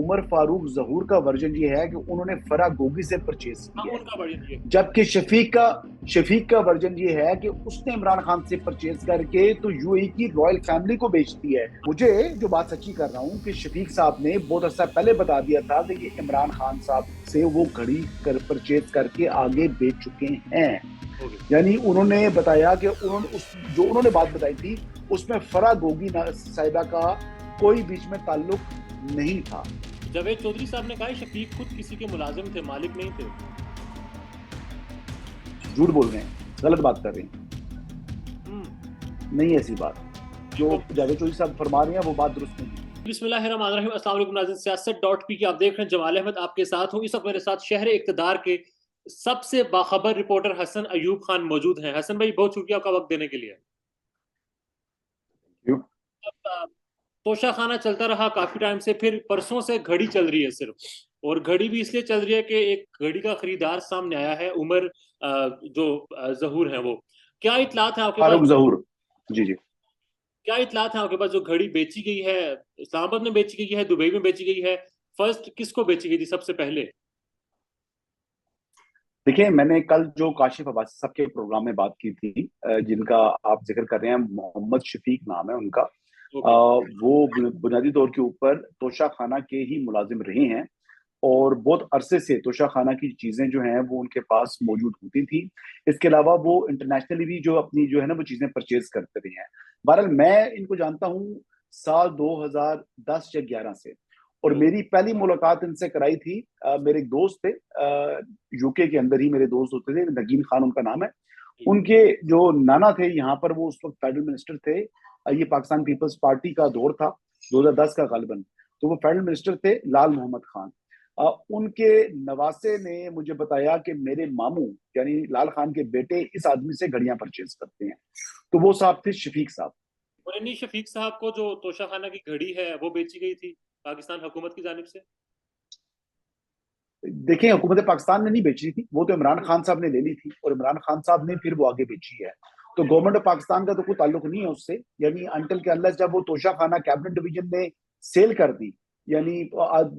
उमर फारूक जहूर का वर्जन ये है कि उन्होंने फराह गोगी से परचेज हाँ, की है, उनका वर्जन ये। जबकि शफीक का वर्जन ये है कि उसने इमरान खान से परचेज करके तो यूएई की रॉयल फैमिली को बेच दी है। मुझे जो बात सच्ची कर रहा हूँ कि शफीक साहब ने बहुत अर्सा पहले बता दिया था कि ये इमरान खान साहब से वो घड़ी परचेज करके आगे बेच चुके हैं। ओके। यानी उन्होंने बताया कि उन्होंने बात बताई थी उसमें फराह गोगी साहिबा का कोई बीच में ताल्लुक नहीं था। जावेद चौधरी साहब ने कहा शफीक खुद किसी के मुलाजिम थे, मालिक नहीं थे। झूठ बोल रहे हैं, गलत बात कर रहे हैं, हम्म। नहीं ऐसी बात। जो बिल्कुल। जावेद चौधरी साहब फरमा रहे हैं वो बात दुरुस्त नहीं है। बिस्मिल्लाहिर्रहमानिर्रहीम, अस्सलाम वालेकुम नाज़रीन, सियासत डॉट पी की आप देख रहे हैं। जमाल अहमद आपके साथ हूँ। इस वक्त मेरे साथ शहर इक़्तिदार के सबसे बाखबर रिपोर्टर हसन अयूब खान मौजूद हैं। हसन भाई, बहुत शुक्रिया आपका वक्त देने के लिए। क्यों? अब तोशा खाना चलता रहा काफी टाइम से, फिर परसों से घड़ी चल रही है सिर्फ। और घड़ी भी इसलिए चल रही है कि एक घड़ी का खरीदार सामने आया है, उमर जो जहूर है वो। क्या इतलात है आपके पास? फारूक जहूर। जी जी। क्या इतलात है आपके पास? जो घड़ी बेची गई है, इस्लामाबाद में बेची गई है, दुबई में बेची गई है, फर्स्ट किसको बेची गई थी सबसे पहले? देखिए, मैंने कल जो काशिफ अब्बासी साहब के प्रोग्राम में बात की थी, जिनका आप जिक्र कर रहे हैं, मोहम्मद शफीक नाम है उनका। ओके। वो बुनियादी तौर के ऊपर तोशा खाना के ही मुलाजिम रहे हैं और बहुत अरसे से तोशा खाना की चीजें जो हैं वो उनके पास मौजूद होती थी। इसके अलावा वो इंटरनेशनली भी जो अपनी जो है ना वो चीजें परचेज करते रहे हैं। बहरहाल मैं इनको जानता हूँ साल 2010 या 11 से, और ओ, मेरी पहली मुलाकात इनसे कराई थी मेरे एक दोस्त थे, यूके के अंदर ही मेरे दोस्त होते थे, नगीन खान उनका नाम है। ठीक है। उनके जो नाना थे यहाँ पर, वो उस वक्त फेडरल मिनिस्टर थे। ये पाकिस्तान पीपल्स पार्टी का दौर था, 2010 का गालिबन। तो वो फेडरल मिनिस्टर थे, लाल मोहम्मद खान। उनके नवासे ने मुझे बताया कि मेरे मामू यानी लाल खान के बेटे इस आदमी से घड़ियां परचेज करते हैं। तो वो साहब थे शफीक साहब। और इन्हीं शफीक साहब को जो तोशा खाना की घड़ी है वो बेची गई थी पाकिस्तान हुकूमत की जानिब से। देखिए, हुकूमत पाकिस्तान ने नहीं बेची थी, वो तो इमरान खान साहब ने ले ली थी और इमरान खान साहब ने फिर वो आगे बेची है। तो गवर्नमेंट ऑफ पाकिस्तान का तो कोई ताल्लुक नहीं है उससे। यानी अंटल के अनलेस जब वो तोशा खाना कैबिनेट डिवीजन ने सेल कर दी, यानी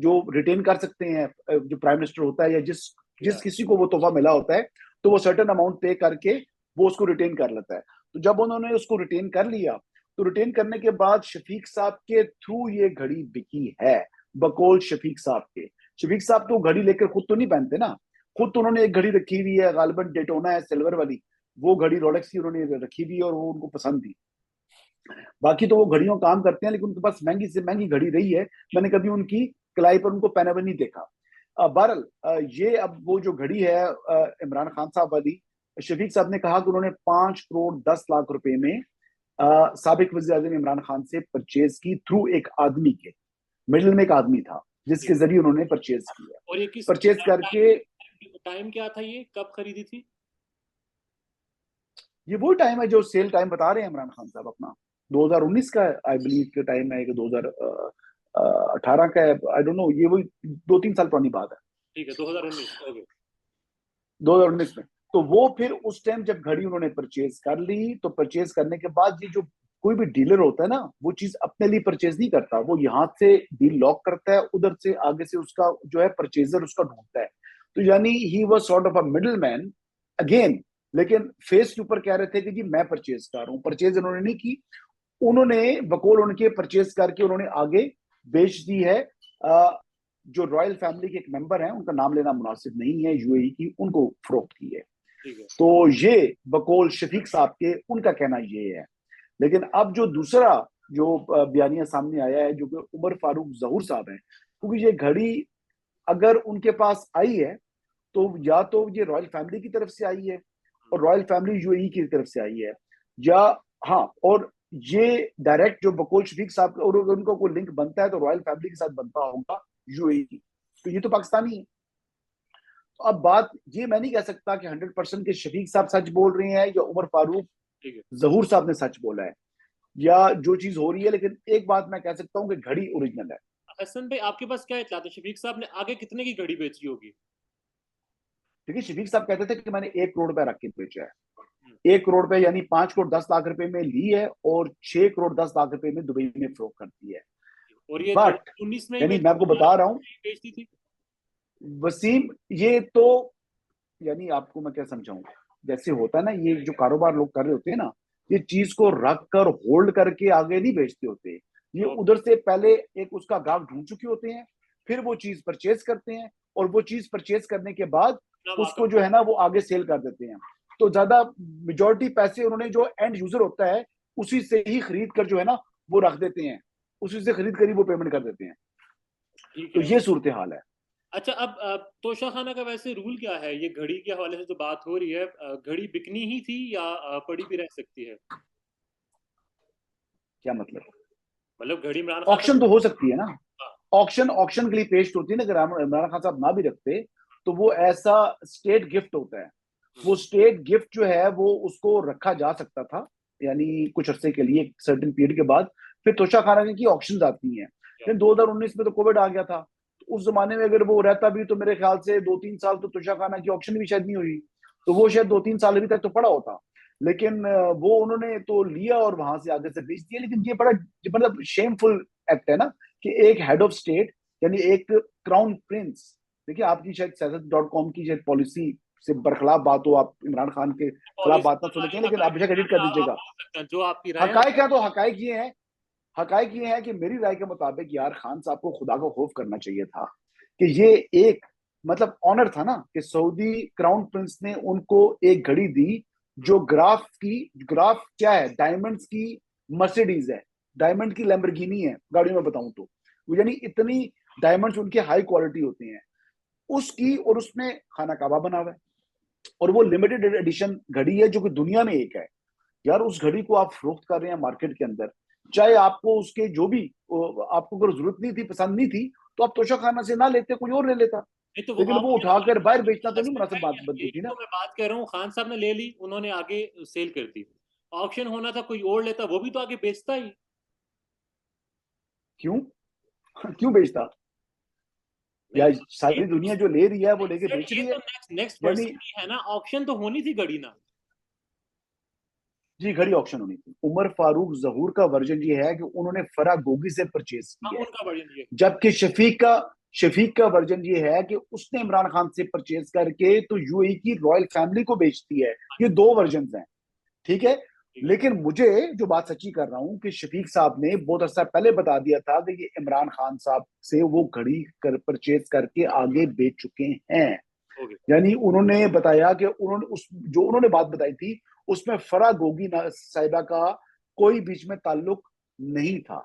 जो रिटेन कर सकते हैं जो प्राइम मिनिस्टर होता है या जिस या जिस किसी को वो तोहफा मिला होता है, तो वो सर्टेन अमाउंट पे करके वो उसको रिटेन कर लेता है। तो जब उन्होंने उसको रिटेन कर लिया, तो रिटेन करने के बाद शफीक साहब के थ्रू ये घड़ी बिकी है, बकौल शफीक साहब के। शफीक साहब तो घड़ी लेकर खुद तो नहीं पहनते ना। खुद तो उन्होंने एक घड़ी रखी हुई है, गालिबन डेटोना है सिल्वर वाली। वो घड़ी रोलेक्स की उन्होंने रखी हुई है और वो उनको पसंद थी। बाकी तो वो घड़ियों काम करते हैं, लेकिन उनके पास महंगी से महंगी घड़ी रही है। मैंने कभी उनकी कलाई पर उनको पहने हुए नहीं देखा। बहरहाल ये अब वो जो घड़ी है इमरान खान साहब वाली, शफीक साहब ने कहा कि उन्होंने 5 करोड़ 10 लाख रुपए में साबिक वज़ीर आज़म इमरान खान से परचेज की, थ्रू एक आदमी के, मिडिल में एक आदमी था जिसके जरिए उन्होंने परचेज किया। और ये किस परचेज करके टाइम क्या था, ये कब खरीदी थी? ये वही टाइम है जो सेल टाइम बता रहे हैं इमरान खान साहब अपना, 2019 का आई बिलीव के टाइम है कि 2018 का है, आई डोंट नो। ये वही 2-3 साल पुरानी बात है, ठीक है, 2019। ओके। 2019 में। तो वो फिर उस टाइम जब घड़ी उन्होंने परचेज कर ली, तो परचेज करने के बाद ये जो कोई भी डीलर होता है ना, वो चीज अपने लिए परचेज नहीं करता, वो यहाँ से डील लॉक करता है, उधर से आगे से उसका जो है परचेजर उसका ढूंढता है। तो यानी he was sort of a middle man again. लेकिन फेस के ऊपर कह रहे थे कि जी मैं परचेज कर रहा हूँ, परचेज उन्होंने नहीं की। उन्होंने बकौल उनके परचेज करके उन्होंने आगे बेच दी है। जो रॉयल फैमिली के एक मेंबर हैं, उनका नाम लेना मुनासिब नहीं है, यूएई की, उनको फरोख्त की है। ठीक है। तो ये बकौल शफीक साहब के उनका कहना ये है। लेकिन अब जो दूसरा जो बयानिया सामने आया है, जो कि उमर फारूक जहूर साहब हैं, क्योंकि ये घड़ी अगर उनके पास आई है तो या तो ये रॉयल फैमिली की तरफ से आई है और रॉयल फैमिली यूएई की तरफ से आई है, या हाँ, और ये डायरेक्ट जो बकौल शफीक साहब और उनको कोई लिंक बनता है तो रॉयल फैमिली के साथ बनता होगा यूएई की। तो ये तो पाकिस्तानी है। तो अब बात ये मैं नहीं कह सकता कि 100% के शफीक साहब सच बोल रहे हैं या उमर फारूक ठीक है। जहूर साहब ने सच बोला है, या जो चीज हो रही है। लेकिन एक बात मैं कह सकता हूँ कि घड़ी ओरिजिनल है। हसन भाई, आपके पास क्या इतला है, शफीक साहब ने आगे कितने की घड़ी बेची होगी? देखिए, शफीक साहब कहते थे कि मैंने 1 करोड़ रुपए रख के बेचा है। हम्म। 1 करोड़ रुपए यानी 5 करोड़ 10 लाख रुपए में ली है और 6 करोड़ 10 लाख रुपए में दुबई में फरोख्त करती है। और ये बट 2019 में ही यानी मैं आपको बता रहा हूँ बेचती थी। वसीम, ये तो यानी आपको मैं क्या समझाऊं, जैसे होता है ना, ये जो कारोबार लोग कर रहे होते हैं ना, ये चीज को रख कर होल्ड करके आगे नहीं बेचते होते। ये ओके, उधर से पहले एक उसका गाहक ढूंढ चुके होते हैं, फिर वो चीज परचेज करते हैं, और वो चीज परचेज करने के बाद ना उसको वाकफ जो है ना वो आगे सेल कर देते हैं। तो ज्यादा मेजोरिटी पैसे उन्होंने जो एंड यूजर होता है उसी से ही खरीद कर जो है ना वो रख देते हैं, उसी से खरीद कर ही वो पेमेंट कर देते हैं। ठीक तो है। ये सूरत हाल है। अच्छा, अब तोशा खाना का वैसे रूल क्या है? ये घड़ी के हवाले से जो बात हो रही है, घड़ी बिकनी ही थी या पड़ी भी रह सकती है? क्या मतलब? मतलब घड़ी इमरान खान ऑक्शन तक। तो हो सकती है ना, हाँ। ऑक्शन ऑक्शन के लिए पेश होती है ना। अगर इमरान खान साहब ना भी रखते तो वो ऐसा स्टेट गिफ्ट होता है, हम्म, वो स्टेट गिफ्ट जो है वो उसको रखा जा सकता था, यानी कुछ अरसे के लिए, सर्टेन पीरियड के बाद फिर तोशाखाना की ऑक्शन आती हैं। क्या? फिर 2019 में तो कोविड आ गया था, तो उस जमाने में अगर वो रहता भी तो मेरे ख्याल से 2-3 साल तो तोशाखाना की ऑक्शन भी शायद नहीं हुई, तो वो शायद 2-3 साल अभी तक तो पड़ा होता। लेकिन वो उन्होंने तो लिया और वहां से आगे से बेच दिया। लेकिन ये बड़ा मतलब शेमफुल एक्ट है ना, कि एक हेड ऑफ स्टेट यानी एक क्राउन प्रिंस, देखिए आपकी शायद सियासत.com की शायद पॉलिसी से बरखलाफ बात हो, आप इमरान खान के खिलाफ पॉलिसी बात ना सुने वाली चाहिए, लेकिन आप हकायक बेशक एडिट क्या कर है? आप दीजिएगा। बोल सकते हैं जो आपकी राय है। हकायक है तो हकायक ये है कि मेरी राय के मुताबिक यार खान साहब को खुदा का खौफ करना चाहिए था, कि ये एक मतलब ऑनर था ना, कि सऊदी क्राउन प्रिंस ने उनको एक घड़ी दी जो ग्राफ क्या है, डायमंड्स की मर्सिडीज है, डायमंड की लैम्बोर्गिनी है गाड़ियों में बताऊं तो, वो यानी इतनी डायमंड्स उनके हाई क्वालिटी होते हैं उसकी, और उसमें खाना काबा बना हुआ है, और वो लिमिटेड एडिशन घड़ी है जो कि दुनिया में एक है। यार उस घड़ी को आप फरोख्त कर रहे हैं मार्केट के अंदर, चाहे आपको उसके जो भी आपको अगर जरूरत नहीं थी, पसंद नहीं थी, तो आप तोशा खाना से ना लेते, कोई और ले लेता। नहीं तो वो लेकिन वो ऑप्शन उठाकर बाहर वाली बेचना तो नहीं हसनत मुनासिब है, बात बनती यही थी ना। तो मैं बात कर रहा हूँ। खान साहब ने ले ली, उन्होंने आगे सेल कर दी। ऑप्शन होना था, कोई और लेता, वो भी तो आगे बेचता ही। क्यों? क्यों बेचता? नहीं, या सारी दुनिया जो ले रही है वो लेके बेच ये रही तो है। नेक्स्ट नेक्स्ट यानी पर्सन ही है ना। ऑप्शन तो होनी थी घड़ी ना। जी घड़ी ऑप्शन होनी थी। उमर फारूक जहूर का वर्जन ये है कि उन्होंने फरा गोगी से परचेज हाँ, की है, उनका वर्जन ये। जबकि शफीक का वर्जन ये है कि उसने इमरान खान से परचेज करके तो यूएई की रॉयल फैमिली को बेचती है। ये दो वर्जन हैं, ठीक है। ठीक है। लेकिन मुझे जो बात सच्ची कर रहा हूं कि शफीक साहब ने बहुत अर्सा पहले बता दिया था कि ये इमरान खान साहब से वो घड़ी परचेज करके आगे बेच चुके हैं। हो गया। यानी उन्होंने बताया कि उन्होंने उस जो उन्होंने बात बताई थी उसमें फरा गोगी साहिबा का कोई बीच में ताल्लुक नहीं था।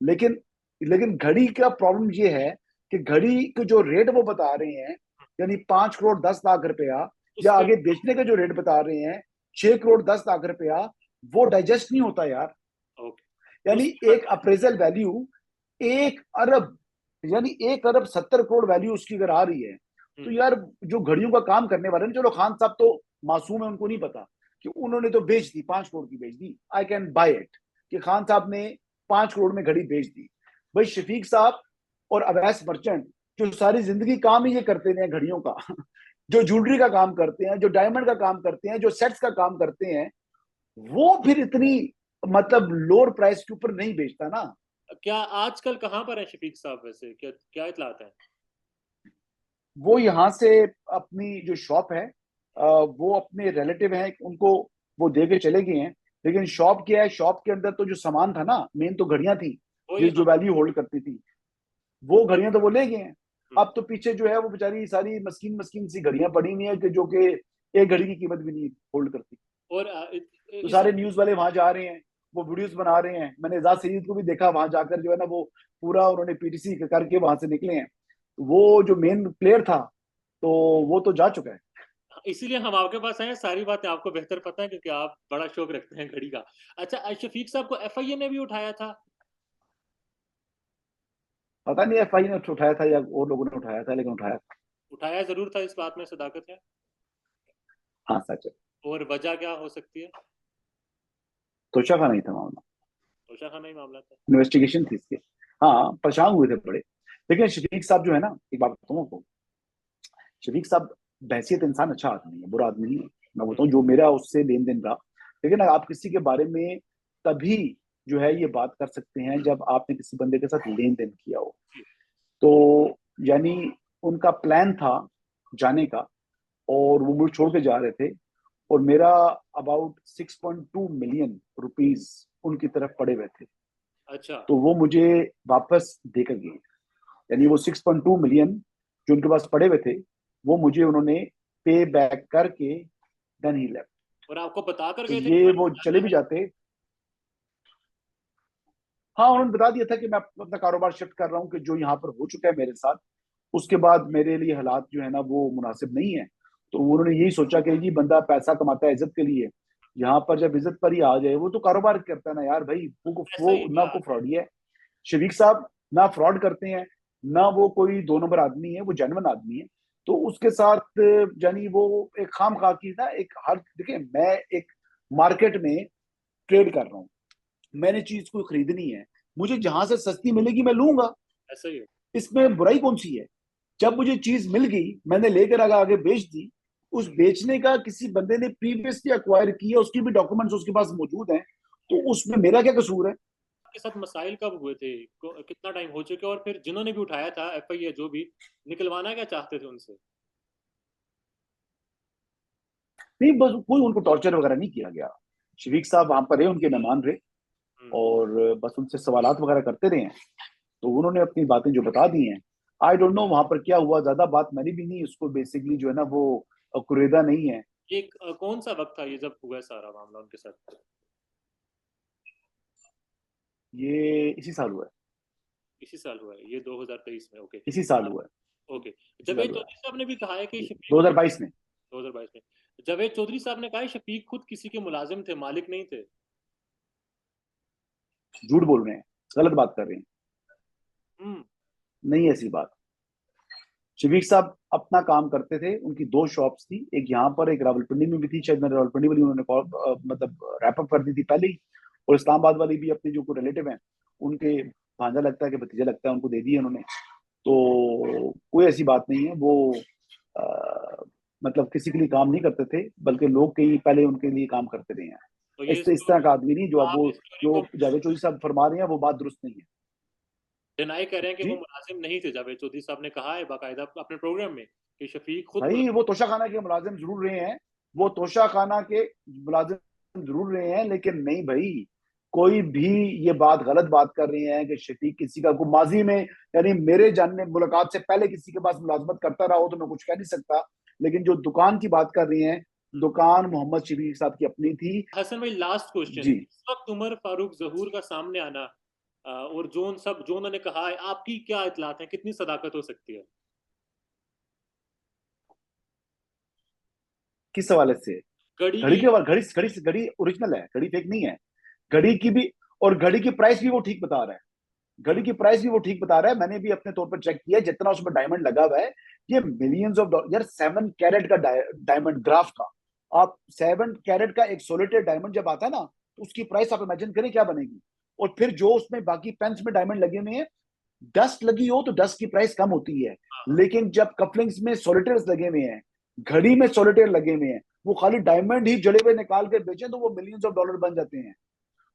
लेकिन लेकिन घड़ी का प्रॉब्लम ये है कि घड़ी के जो रेट वो बता रहे हैं, यानी 5 करोड़ 10 लाख रुपया, या उसका। आगे बेचने का जो रेट बता रहे हैं 6 करोड़ 10 लाख रुपया, वो डाइजेस्ट नहीं होता यार। ओके, यानी उसके बाद। एक अप्रेजल वैल्यू 1 अरब, यानी 1 अरब 70 करोड़ वैल्यू उसकी अगर आ रही है, तो हम्म, यार जो घड़ियों का काम करने वाले हैं, चलो खान साहब तो मासूम है, उनको नहीं पता कि उन्होंने तो बेच दी, 5 करोड़ की बेच दी, आई कैन बाय इट, कि खान साहब ने 5 करोड़ में घड़ी बेच दी। भाई शफीक साहब और अवैस मर्चेंट जो सारी जिंदगी काम ही ये करते रहे घड़ियों का, जो ज्वेलरी का काम करते हैं, जो डायमंड का काम करते हैं, जो सेट्स का काम करते हैं, वो फिर इतनी मतलब लोअर प्राइस के ऊपर नहीं बेचता ना। क्या आजकल कहाँ पर है शफीक साहब? वैसे क्या क्या इतलात है? वो यहाँ से अपनी जो शॉप है, वो अपने रिलेटिव हैं उनको वो दे के चले गए हैं। लेकिन शॉप क्या है, शॉप के अंदर तो जो सामान था ना, मेन तो घड़ियां थी, वही, जो जो हाँ। वैल्यू होल्ड करती थी, वो घड़ियां तो वो ले गए हैं। हम्म, अब तो पीछे जो है वो बेचारी सारी मस्कीन मस्कीन सी घड़ियां पड़ी हुई है, कि जो कि एक घड़ी की कीमत भी नहीं होल्ड करती। और तो इसी। सारे न्यूज वाले वहां जा रहे हैं, वो वीडियोस बना रहे हैं। मैंने एजाज सईद को भी देखा वहां जाकर, जो है ना वो पूरा उन्होंने पीटीसी करके वहां से निकले हैं। वो जो मेन प्लेयर था तो वो तो जा चुका है। इसीलिए हम आपके पास आए हैं, सारी बातें आपको बेहतर पता है क्योंकि आप बड़ा शौक रखते हैं घड़ी का। अच्छा, शफीक साहब को एफआईए ने भी उठाया था। पता नहीं एफआई ने उठाया था या और लोगों ने उठाया था, लेकिन उठाया था। उठाया जरूर था, इस बात में सदाकत है। हाँ सच है। और वजह क्या हो सकती है? तोशा का नहीं था मामला, तोशा खाना ही मामला था। इन्वेस्टिगेशन थी इसकी। हाँ परेशान हुए थे बड़े। लेकिन शफीक साहब जो है ना, एक बात बताऊँ आपको, शफीक साहब बहसियत इंसान अच्छा आदमी है, बुरा आदमी नहीं है। मैं हम्म, बताऊँ जो मेरा उससे लेन देन रहा, लेकिन आप किसी के बारे में तभी जो है ये बात कर सकते हैं जब आपने किसी बंदे के साथ लेन देन किया हो। तो यानी उनका प्लान था जाने का और वो मुझे छोड़ के जा रहे थे और मेरा अबाउट 6.2 मिलियन रुपीस उनकी तरफ पड़े हुए थे। अच्छा। तो वो मुझे वापस देकर गए, यानी वो 6.2 मिलियन जो उनके पास पड़े हुए थे वो मुझे उन्होंने पे बैक करके देन ही लेफ्ट। और आपको बता कर तो गए थे ये कि वो चले भी जाते। हाँ, उन्होंने बता दिया था कि मैं अपना कारोबार शिफ्ट कर रहा हूँ, कि जो यहाँ पर हो चुका है मेरे साथ, उसके बाद मेरे लिए हालात जो है ना वो मुनासिब नहीं है। तो उन्होंने यही सोचा कि ये बंदा पैसा कमाता है इज्जत के लिए, यहाँ पर जब इज्जत पर ही आ जाए, वो तो कारोबार करता है ना यार भाई, ऐसा ही वो ना को फ्रॉड ही है। शफीक साहब ना फ्रॉड करते हैं, ना वो कोई दो नंबर आदमी है, वो जेन्युइन आदमी है। तो उसके साथ यानी वो एक खाम खा की ना, एक हर देखिए मैं एक मार्केट में ट्रेड कर रहा हूँ, मैंने चीज कोई खरीदनी है, मुझे जहां से सस्ती मिलेगी मैं लूंगा, ऐसा ही है। इसमें बुराई कौन सी है। जब मुझे चीज मिल गई मैंने लेकर आगे आगे बेच दी, उस बेचने का किसी बंदे ने प्रीवियसली अक्वायर किया, उसकी भी डॉक्यूमेंट्स उसके पास मौजूद हैं, तो उसमें मेरा क्या कसूर है। आपके साथ मसाइल कब हुए थे, कितना टाइम हो चुका है, और फिर जिन्होंने भी उठाया था एफआई या जो भी, निकलवाना क्या चाहते थे उनसे? नहीं, बस कोई उनको टॉर्चर वगैरह नहीं किया गया। शफीक साहब वहां पर रहे, उनके मेहमान रहे हम्म। और बस उनसे सवालात वगैरह करते रहे हैं, तो उन्होंने अपनी बातें जो बता दी हैं। आई डोंट नो वहां पर क्या हुआ, ज्यादा बात मैंने भी नहीं उसको, बेसिकली जो है ना वो कुरेदा नहीं है। एक कौन सा वक्त था ये जब हुआ है सारा मामला उनके साथ? ये इसी साल हुआ है, इसी साल हुआ है ये, 2023 में? ओके। इसी साल हुआ है, ओके। इसी जावेद साल हुआ चौधरी साहब ने भी कहा है कि है शफीक, 2022 में। 2022 में जावेद चौधरी साहब ने कहा है शफीक खुद किसी के मुलाजिम थे, मालिक नहीं थे। झूठ बोल रहे हैं, गलत बात कर रहे हैं, हम्म। नहीं ऐसी बात। शफीक साहब अपना काम करते थे, उनकी दो शॉप्स थी, एक यहाँ पर एक रावलपिंडी में भी थी, शायद मैंने रावलपिंडी वाली उन्होंने मतलब रैप अप कर दी थी पहले ही, और इस्लामाबाद वाली भी अपने जो कोई रिलेटिव हैं उनके भांजा लगता है कि भतीजा लगता है, उनको दे दिए उन्होंने। तो कोई ऐसी बात नहीं है, वो आ, मतलब किसी के लिए काम नहीं करते थे, बल्कि लोग कई पहले उनके लिए काम करते रहे हैं। तो ये इस तरह स्टोरी, का आदमी नहीं जो अब आप वो इस स्टोरी जो को जावेद चौधरी साहब फरमा रहे हैं वो बात दुरुस्त नहीं है। डिनाई कर रहे हैं कि वो जी मुलाजिम नहीं थे। जावेद चौधरी साहब ने कहा है बाकायदा अपने प्रोग्राम में कि शफीक खुद भाई, वो तोशा खाना के मुलाजिम जरूर रहे हैं, वो तोशा खाना के मुलाजिम जरूर रहे हैं, लेकिन नहीं भाई, कोई भी ये बात गलत बात कर रहे हैं कि शफीक किसी का को माजी में, यानी मेरे जानने मुलाकात से पहले किसी के पास मुलाजमत करता रहा हो तो मैं कुछ कह नहीं सकता, लेकिन जो दुकान की बात कर रही हैं, दुकान मोहम्मद शफीक साहब की अपनी थी। हसन भाई, लास्ट क्वेश्चन, जी, इस वक्त उमर फारूक जहूर का सामने आना और जो उन्होंने कहा है, आपकी क्या इतलात है, कितनी सदाकत हो सकती है? किस हवाले से? घड़ी घड़ी की। के घड़ी घड़ी घड़ी ओरिजिनल है, घड़ी फेक नहीं है। घड़ी की भी, और घड़ी की प्राइस भी वो ठीक बता रहा है, घड़ी की प्राइस भी वो ठीक बता रहा है, मैंने भी अपने तौर पर चेक किया, जितना उसमें डायमंड लगा हुआ है, ये मिलियंस ऑफ डॉलर यार, 7 कैरेट का डायमंड ग्राफ का, आप 7 कैरेट का एक सोलिटेड डायमंड जब आता है ना, तो उसकी प्राइस आप इमेजिन करें क्या बनेगी। और फिर जो उसमें बाकी पेंस में डायमंड लगे हुए हैं, डस्ट लगी हो तो डस्ट की प्राइस कम होती है, लेकिन जब कपलिंग्स में सोलिटेयर्स लगे हुए हैं, घड़ी में सोलिटेयर लगे हुए हैं, वो खाली डायमंड ही जड़े हुए निकाल के बेचें तो वो मिलियंस ऑफ डॉलर बन जाते हैं।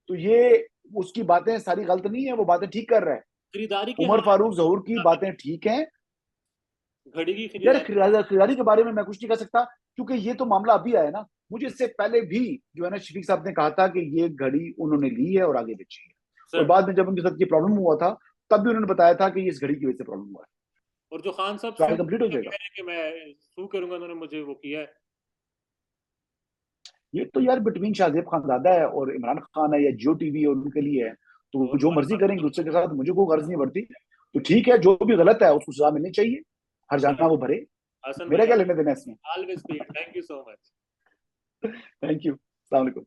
तो ये उसकी बातें सारी गलत नहीं है, वो बातें ठीक कर रहा है। खरीदारी के उमर हवाले फारूक जहूर की बातें ठीक हैं। से, घड़ी की यार खरीदारी। खरीदारी के बारे में मैं कुछ नहीं कह सकता, क्योंकि ये तो मामला अभी आया ना, मुझे इससे पहले भी जो है ना शफीक साहब ने कहा था कि ये घड़ी उन्होंने ली है और आगे बेची है, और सर, बाद में जब उनके साथ ये प्रॉब्लम हुआ था तब भी उन्होंने बताया था कि ये इस घड़ी की वजह से प्रॉब्लम हुआ है। और जो खान साहब ट्रायल सू कंप्लीट हो कह जाएगा। रहे हैं कि मैं सू करूंगा, उन्होंने मुझे वो किया है। ये तो यार बिटवीन शाहजेब खानजादा है और इमरान खान है या जियो टीवी और उनके लिए है, तो वो और जो उमर मर्जी करेंगे फारूक, दूसरे के साथ, मुझे कोई गर्ज नहीं पड़ती। तो ठीक है, जो भी गलत है उसको सजा मिलनी चाहिए, हर सर, जाना वो भरे, हसन मेरा भाई, क्या लेने देना इसमें। Always thank you so much. Thank you, अस्सलाम वालेकुम।